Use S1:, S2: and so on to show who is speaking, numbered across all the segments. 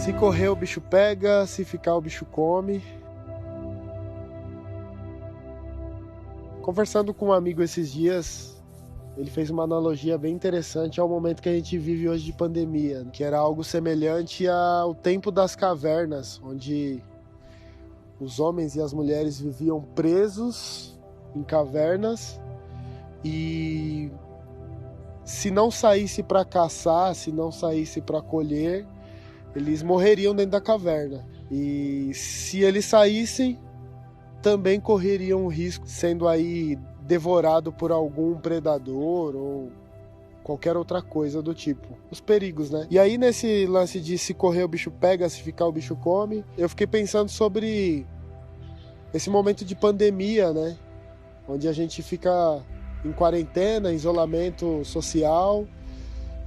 S1: Se correr o bicho pega, se ficar o bicho come. Conversando com um amigo esses dias, ele fez uma analogia bem interessante ao momento que a gente vive hoje de pandemia, que era algo semelhante ao tempo das cavernas, onde os homens e as mulheres viviam presos em cavernas e se não saísse para caçar, se não saísse para colher, eles morreriam dentro da caverna. E se eles saíssem, também correriam um risco sendo aí devorado por algum predador ou qualquer outra coisa do tipo. Os perigos, né? E aí nesse lance de se correr o bicho pega, se ficar o bicho come, eu fiquei pensando sobre esse momento de pandemia, né? Onde a gente fica em quarentena, isolamento social,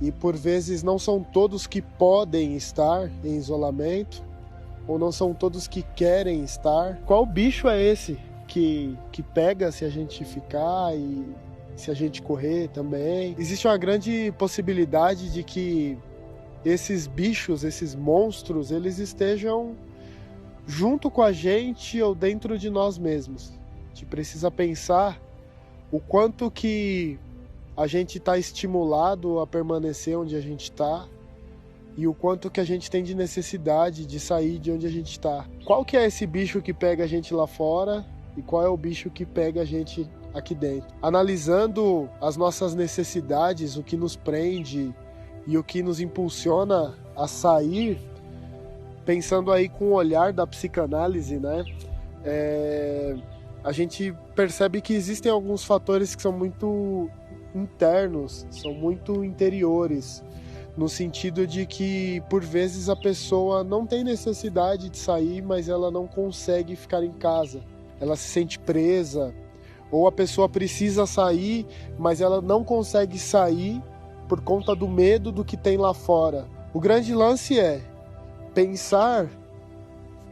S1: e por vezes não são todos que podem estar em isolamento, ou não são todos que querem estar. Qual bicho é esse que pega se a gente ficar e se a gente correr também? Existe uma grande possibilidade de que esses bichos, esses monstros, eles estejam junto com a gente ou dentro de nós mesmos. A gente precisa pensar o quanto que a gente está estimulado a permanecer onde a gente está e o quanto que a gente tem de necessidade de sair de onde a gente está. Qual que é esse bicho que pega a gente lá fora e qual é o bicho que pega a gente aqui dentro? Analisando as nossas necessidades, o que nos prende e o que nos impulsiona a sair, pensando aí com o olhar da psicanálise, né? A gente percebe que existem alguns fatores que são muito internos, são muito interiores, no sentido de que, por vezes, a pessoa não tem necessidade de sair, mas ela não consegue ficar em casa. Ela se sente presa, ou a pessoa precisa sair, mas ela não consegue sair por conta do medo do que tem lá fora. O grande lance é pensar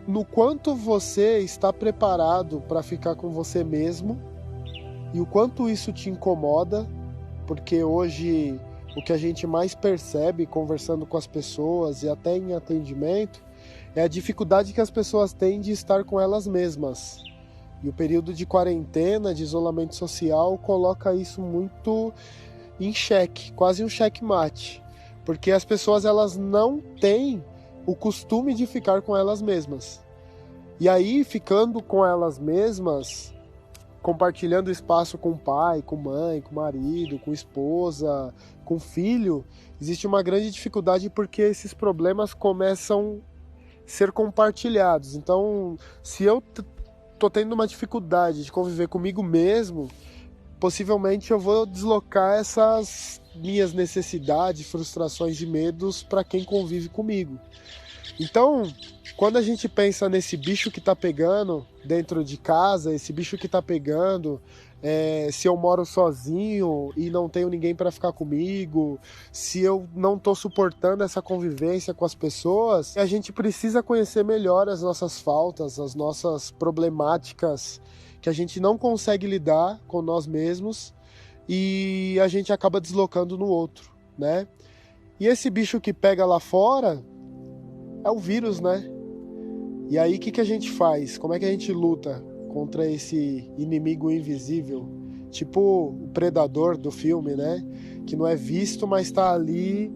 S1: no quanto você está preparado para ficar com você mesmo e o quanto isso te incomoda, porque hoje o que a gente mais percebe conversando com as pessoas e até em atendimento é a dificuldade que as pessoas têm de estar com elas mesmas. E o período de quarentena, de isolamento social, coloca isso muito em xeque, quase um xeque-mate, porque as pessoas elas não têm o costume de ficar com elas mesmas. E aí, ficando com elas mesmas, compartilhando espaço com o pai, com mãe, com marido, com esposa, com filho, existe uma grande dificuldade porque esses problemas começam a ser compartilhados. Então, se eu tô tendo uma dificuldade de conviver comigo mesmo, possivelmente eu vou deslocar essas minhas necessidades, frustrações e medos para quem convive comigo. Então, quando a gente pensa nesse bicho que está pegando dentro de casa, esse bicho que está pegando, se eu moro sozinho e não tenho ninguém para ficar comigo, se eu não estou suportando essa convivência com as pessoas, a gente precisa conhecer melhor as nossas faltas, as nossas problemáticas que a gente não consegue lidar com nós mesmos e a gente acaba deslocando no outro, né? E esse bicho que pega lá fora é o vírus, né? E aí o que a gente faz? Como é que a gente luta contra esse inimigo invisível? Tipo o predador do filme, né? Que não é visto, mas está ali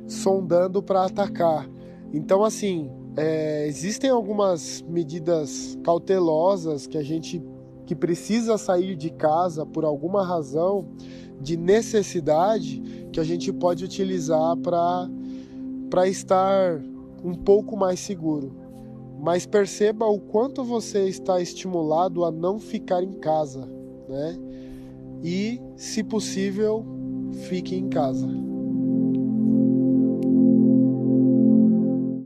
S1: sondando para atacar. Então, assim, existem algumas medidas cautelosas que precisa sair de casa por alguma razão de necessidade que a gente pode utilizar para estar um pouco mais seguro. Mas perceba o quanto você está estimulado a não ficar em casa, né? E, se possível, fique em casa.